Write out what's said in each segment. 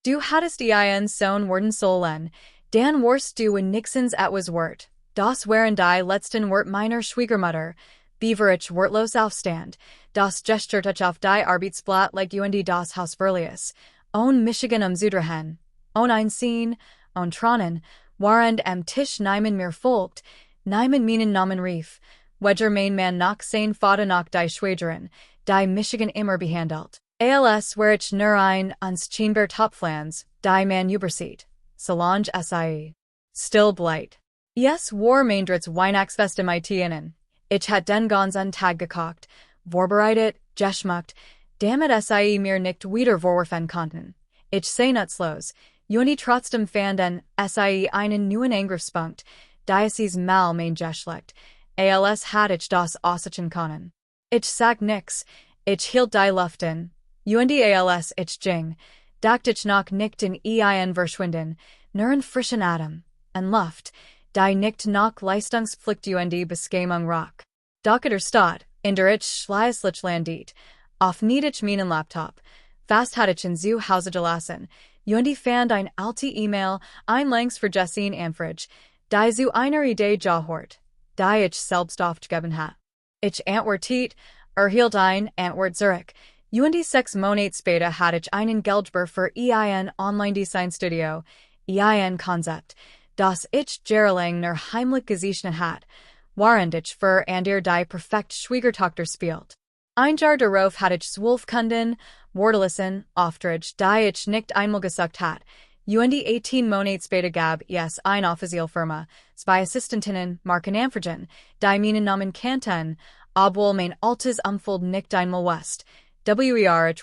Du hattest ein Sohn worden sollen, Dan warst du in Nixons etwas wert, das waren die letzten Wort meiner Schwiegermutter, beverich wortlos Aufstand, das Gesturtuch auf die Arbeitsblatt like und das Haus Verlius, on Michigan Südrehen, on Einsehen, on Tronnen, warend am Tisch Neiman mir folgt, Neiman meinen Namen rief, Wedger mein man nach sein Vater nach die Schwägerin, die Michigan immer behandelt. Als where ich nur ein ans Chenber Topflans, die man übersieht. Solange sie. Still blight. Es war Maindritz Weihnachtsfest im Itinen. Ich hat den ganzen Tag gekocht, vorbereitet, geschmackt, damit sie mir nicht wieder vorwerfen konnten. Ich sei nutzlos, und trotzdem fand den sie einen neuen Angriffspunkt, die es mal mein geschleckt. Als hat ich das aussitzen können. Ich sag nix, ich hielt die Luft in. Und als ich ging, dacht ich noch nicht in ein verschwinden, nur in frischen Atem, en Luft, die nicht noch Leistungspflicht und Beschämung rock. Doch der Stadt, in der ich schließlich landet, auf nicht ich meinen Laptop, fast hatte ich in zu Hause gelassen, und fand ein alte E-Mail, ein Längs für Jessine Anfrage, die zu einer Idee gehört, die ich selbst aufgegeben hat. Ich antwortet, hielt ein Antwort zurück, und 6 Monate später hatte ich einen Geldgeber für ein Online-Design-Studio, ein Konzept, das ich jahrelang nur heimlich gesichert hat, während ich für die perfekt Schwiegertochter spielt. Ein Jahr darauf hatte ich 12 Kunden, Wortelissen, Aufträge, die ich nicht einmal gesucht hat, und 18 Monate später gab es eine offizielle Firma, 2 Assistentinnen, Markenanfragen, die meinen Namen kannten, obwohl mein altes Umfeld nicht einmal wusste. Ich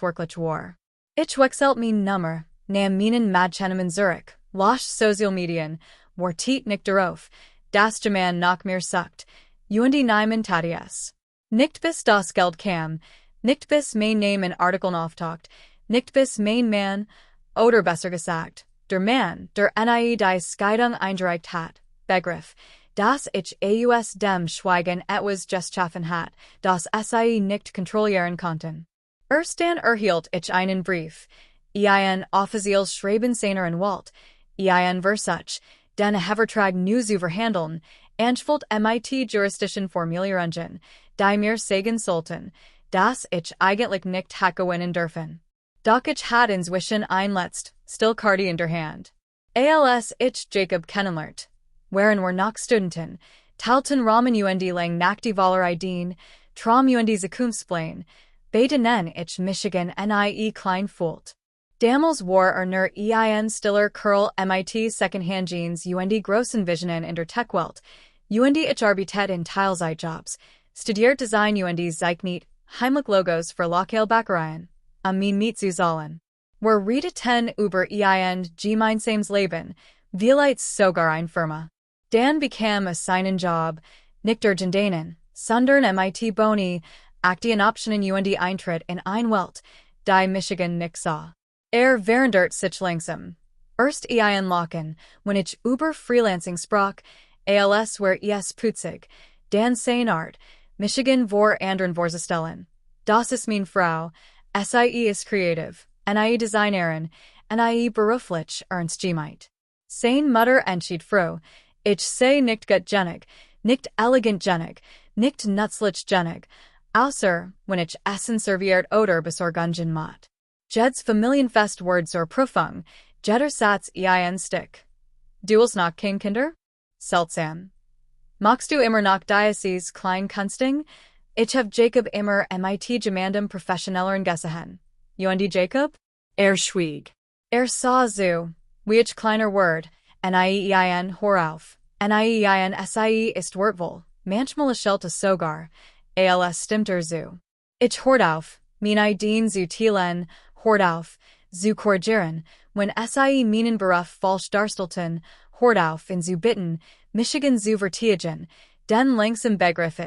wirklich war. Ich wechselt mein Nummer, nahm meinen Madchenem in Zurich, losch Social Medien, wartet nicht darauf, das Jaman nach mir sucht, und Neiman Tadias. Nicht bis das Geld kam, nicht bis mein Name in Artikeln auftaucht, nicht bis mein Mann, oder besser gesagt, der Mann, der die Scheidung eingereicht hat, begriff, dass ich aus dem Schweigen etwas geschaffen hat, das sie nicht kontrollieren konnten. Erst dann erhielt ich einen Brief, ein offiziell Schreiben seiner Anwalt, ein Versuch, den Vertrag nu zu verhandeln, anschwult MIT Jurisdischen Formulierungen, die mir sagen sollten, dass ich eigentlich nicht hätte gewinnen dürfen. Doch ich hatte inzwischen ein still Karte in der Hand. Als ich Jacob kennenlernt, waren wir noch Studenten, teilten Rahmen und lang nach die Wahlerei Tram und Zukunftsplan, Beiden ich Michigan nie klein fühlt. Damals war nur ein stiller Curl MIT Secondhand Jeans und grossen Visionen in der Techwelt, und ich arbeitet in Teilzeitjobs, studiert Design und Zeichnet, heimlich Logos für lokale Bäckereien, mein Miet zu sollen. Wir redeten über ein gemeinsames Leben, vielleicht sogar ein Firma. Dan bekam seinen Job, nicht durch den sondern MIT Boni, Aktien Optionen und Eintritt in ein Welt, die Michigan nicht sah. Verandert sich langsam. Erst ein Locken, wenn ich über Freelancing sprach, als wär es putzig, dann sein Art, Michigan vor anderen vorzustellen. Das ist meine Frau, sie ist kreativ, Designerin, beruflich ernst gemeint. Sein Mutter entschied froh, ich sei nicht gutgenig, nicht elegant genig, nicht nützlich genig, außer wenn ich Essen serviert oder besorgen mat. Jed's Familienfest Word zur Prüfung, jeder Satz ein Stick. Duels noch kein Kinder? Seltsam. Magst du immer noch Diocese Kleinkunsting? Ich hab Jacob immer MIT gemandem professionelleren gesehen. Und Jacob? Schwieg. Sah so, wie ich kleiner Word, ein Horauf, ein SIE ist Wortwohl, manchmal schelte sogar, als stimmt so. Ich hort auf, mein Ideen zu teilen, hort auf, zu korrigieren, wenn sie meinen Beruf falsch darstellten, hort auf in zu bitten, Michigan zu vertigen, denn langsam begriff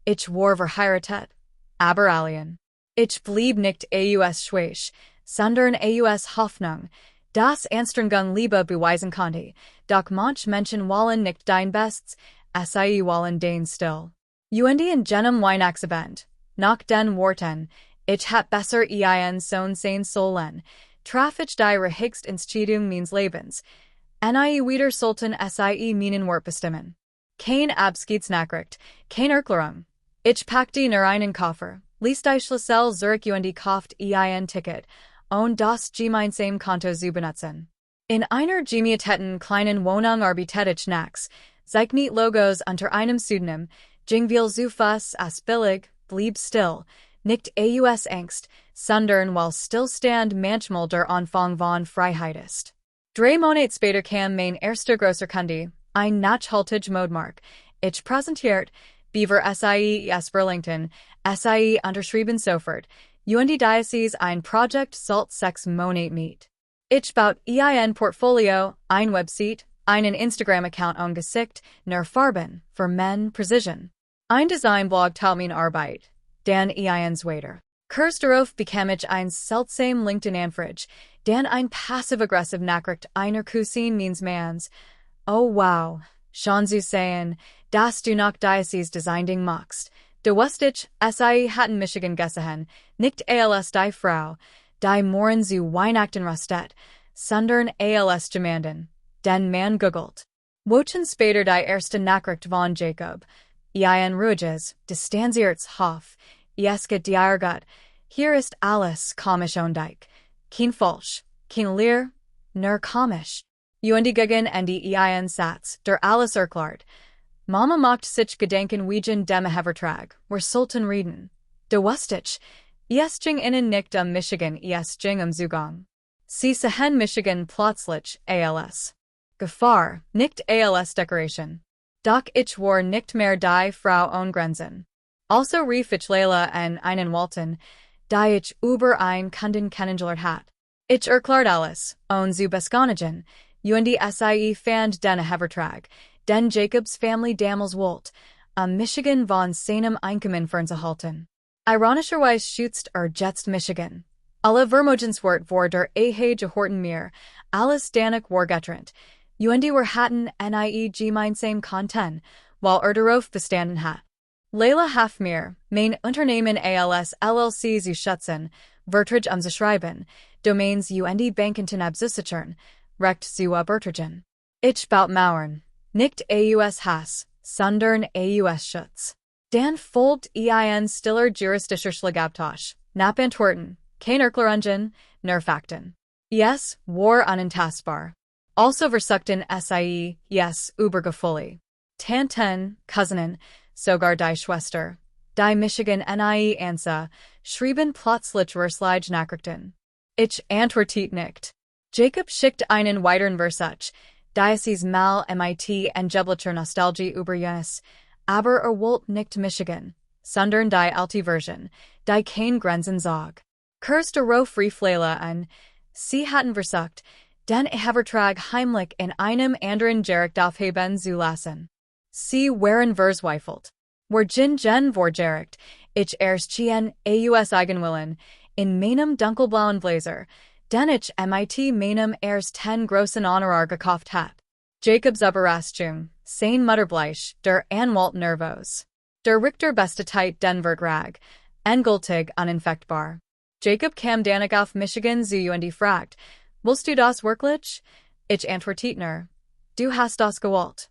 ich war verheiratet, aber alien. Ich blieb nicht aus Schwäch, sondern aus Hoffnung, das Anstrengung Liebe beweisen konnte, doch manch Menschen wollen nicht dein Bestes, sie wollen dein still. Und in jenem Weihnachtsabend, nach den Worten, ich hab besser ein Sohn sein sollen, Traffic die Rehixt Entscheidung means Lebens. Nie wieder Sultan sie meinen Wort bestimmen. Kein Abschiedsnachricht, kein Erklärung. Ich packte nur einen Koffer, ließ die Schlüssel zurück und kauft ein Ticket, und das gemeinsame Konto zu benutzen. In einer gemieteten kleinen Wohnung arbeitete ich nachts, zeichnete Logos unter einem Pseudonym, ging viel zu Fuß als billig, blieb still, nicht aus Angst, sondern weil Stillstand manchmal der Anfang von Freiheit ist. 3 Monate später kam mein erster großer Kunde, ein nachhaltig Modemark. Ich präsentiert, Beaver SIE Burlington, SIE unterschrieben sofort, und die Diocese ein Projekt sollt 6 Monate mit. Ich baut ein Portfolio, ein Website, einen Instagram-Account und Gesicht, nur Farben, für men Precision. Ein Designblog taugt min Arbeit, dann ein's weiter. Kurz darauf bekam ich ein seltsam LinkedIn-Anfrage, dann ein passiv-aggressiv Nachricht einer Cousine meines Mans. Oh wow, schon zu sehen, dass du nach Diocese Designing machst. Du wusstest, sie hatten Michigan gesehen, nicht als die Frau, die morgen zu Weihnachten rastet, sondern als jemanden, den man googelt. Wochen später die erste Nachricht von Jacob. Ein ruhiges, distanziertes Hof, es geht dir gut, hier ist alles komisch und dich. Kein falsch, kein leer, nur komisch. Und die gegen die ein Satz, der alles erklärt. Mama macht sich Gedanken wegen dem Hevertrag, wir sollten reden. Du wusstest, es ging innen nicht Michigan, es ging Zugang. Sie sehen Michigan plötzlich als Gefahr, nicht als Decoration. Doch ich war nicht mehr die Frau ohne Grenzen. Also rief ich Leila an einen Walton, die ich über ein Kunden kennengelernt hat. Ich erklärt alles, und zu beschönigen, und die sie fand den Hevertrag, den Jacobs Family damals wollte, Michigan von seinem Einkommen fernzuhalten. Ironischerweise schützt jetzt Michigan. Alle Vermogenswort vor der Ehe gehorten mir, alles danig war getrennt, und die hatten nie gemeinsam Konten, weil darauf bestanden hat. Leila half mir, mein Unternehmen als LLC zu schützen, Vertrag zu schreiben, Domains und die Banken abzusichern, recht zu bertragen. Ich baut Mauern, nicht aus Hass, sondern aus Schutz. Dan folgt ein stiller juristischer Schlagabtausch, nach Antworten, kein Erklärungen, nur Fakten. Yes, war unantastbar. Also versuchten sie, yes, übergefühlig. Tanten, Cousinen, sogar die Schwester, die Michigan nie Ansa, schrieben plötzlich Verslige Nachrichten. Ich antwortet nicht. Jacob schickt einen weiteren Versuch, Diocese mal mit angeblicher Nostalgie über jenes, aber wollte nicht Michigan, sondern die alte Version, die kein Grenzen zog. Kurz darauf rief Leila an, sie hatten versucht, den Hevertrag heimlich in einem anderen Gericht aufheben zu lassen. Sie waren verzweifelt. War gen vor Gericht, ich erst schien aus Eigenwillen, in meinem dunkelblauen Blazer, den ich mit meinem erst 10 großen Honorar gekauft hat. Jacobs Überraschung, sein Mutterbleich, der Anwalt nervos. Der Richter bestätigt den Vertrag, endgültig uninfektbar. Jacob kam danig auf Michigan zu und fragt, willst du das wirklich? Ich antwortet nur, du hast das gewollt.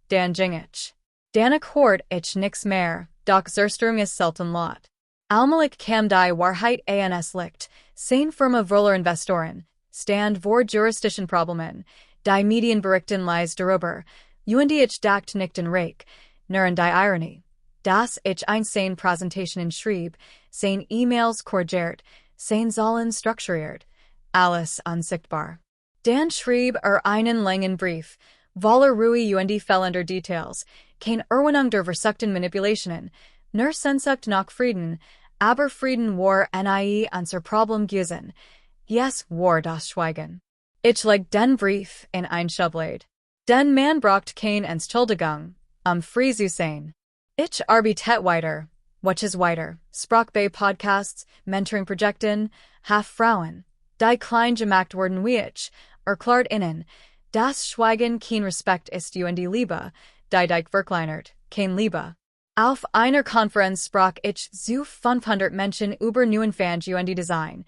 Dann ging ich. Danig hort ich nix mehr, doch Zerstörung ist selten lot. Allmählich kam die Wahrheit ans Licht, sein Firma voller Investoren, stand vor juristischen Problemen, die Medien berichten lies darüber, und ich dacht nicht in Reich, nur in die Ironie. Das ich ein sein Präsentationen schrieb, sein E-Mails korrigiert, sein Zahlen strukturiert, alles unsichtbar. Dan schrieb einen langen Brief, voller Ruhe und fehlender Details, kein Erwähnung der versuchten Manipulationen, nur Sehnsucht nach Frieden, aber Frieden war nie unser Problem gewesen. Yes, war das Schweigen. Ich leg den Brief in ein Schublade. Den Mann braucht kein Entschuldigung, frei zu sein. Ich arbeitet weiter. What is weiter? Sprach bei Podcasts, Mentoring-Projekten, Frauen. Die klein gemacht worden wie ich, erklärt innen, das Schweigen kein Respekt ist und die Liebe, die dich verkleinert, kein Liebe. Auf einer Konferenz sprach ich zu 500 Menschen über neuen Fans und die Design,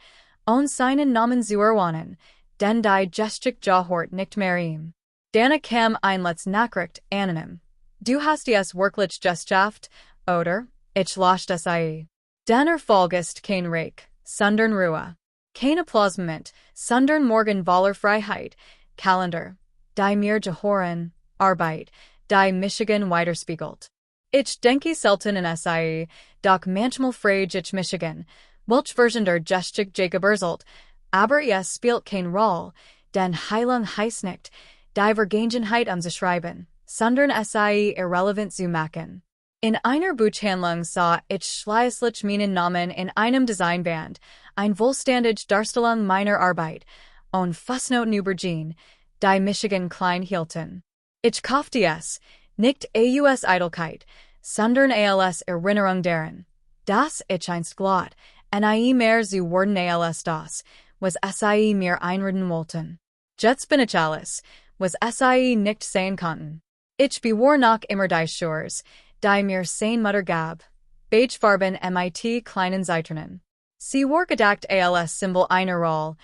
On seinen Namen zu erwarnen, den die Gestik Jahort nicht merim. Dana kam einletz Nachricht anonym. Du hast es wirklich geschafft, oder? Ich lasst es ei. Danner folgest kein Reich, sondern Ruhe. Kein Applausement, sondern morgen voller Freiheit, Kalender. Die mir gehoren, Arbeit, die Michigan widerspiegelt. Ich denke selten in SIE, doch manchmal frage ich Michigan, welch Version der Gestik Jacob erzählt, aber es spielt kein Rolle, denn Heilung heißt nicht, die Vergangenheit umzuschreiben, sondern SIE irrelevant zu machen. In einer Buchhandlung sah ich schließlich meinen Namen in einem Designband, ein vollständige Darstellung meiner Arbeit, und Fußnoten über Jean, die Michigan klein hielten. Ich kaufte es, nicht aus Eitelkeit, sondern als Erinnerung daran, dass ich einst glatt, nie mehr zu werden als das, was SIE mir einreden wollten. Jetzt bin ich alles, was SIE nicht sein konnten. Ich bewahre noch immer die Schurs, die mir sein Mutter gab, Beigefarben mit kleinen Zeiternen. Sie war gedacht als Symbol einer Rolle,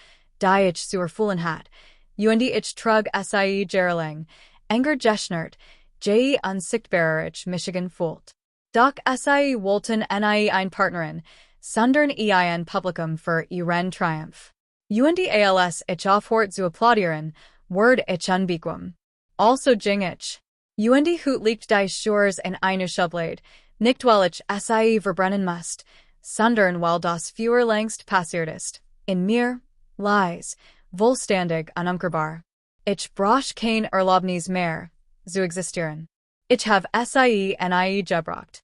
die ich zu erfüllen hat, und ich trug SIE Gerling, enger geschnert, je unsichtbarer ich Michigan fühlt. Doch SIE wollten nie ein Partnerin, sondern ein Publikum für ihren Triumph. Und als ich aufhört zu applaudieren, ward ich unbequem. Also ging ich. Und hut liegt die Schurs in einer Schublade, nicht weil ich SIE verbrennen musst, sondern weil das Feuer längst passiert ist. In mir, lies, vollständig unumkehrbar. Ich brauch kein Erlaubnis mehr, zu existieren. Ich habe SIE nie gebraucht.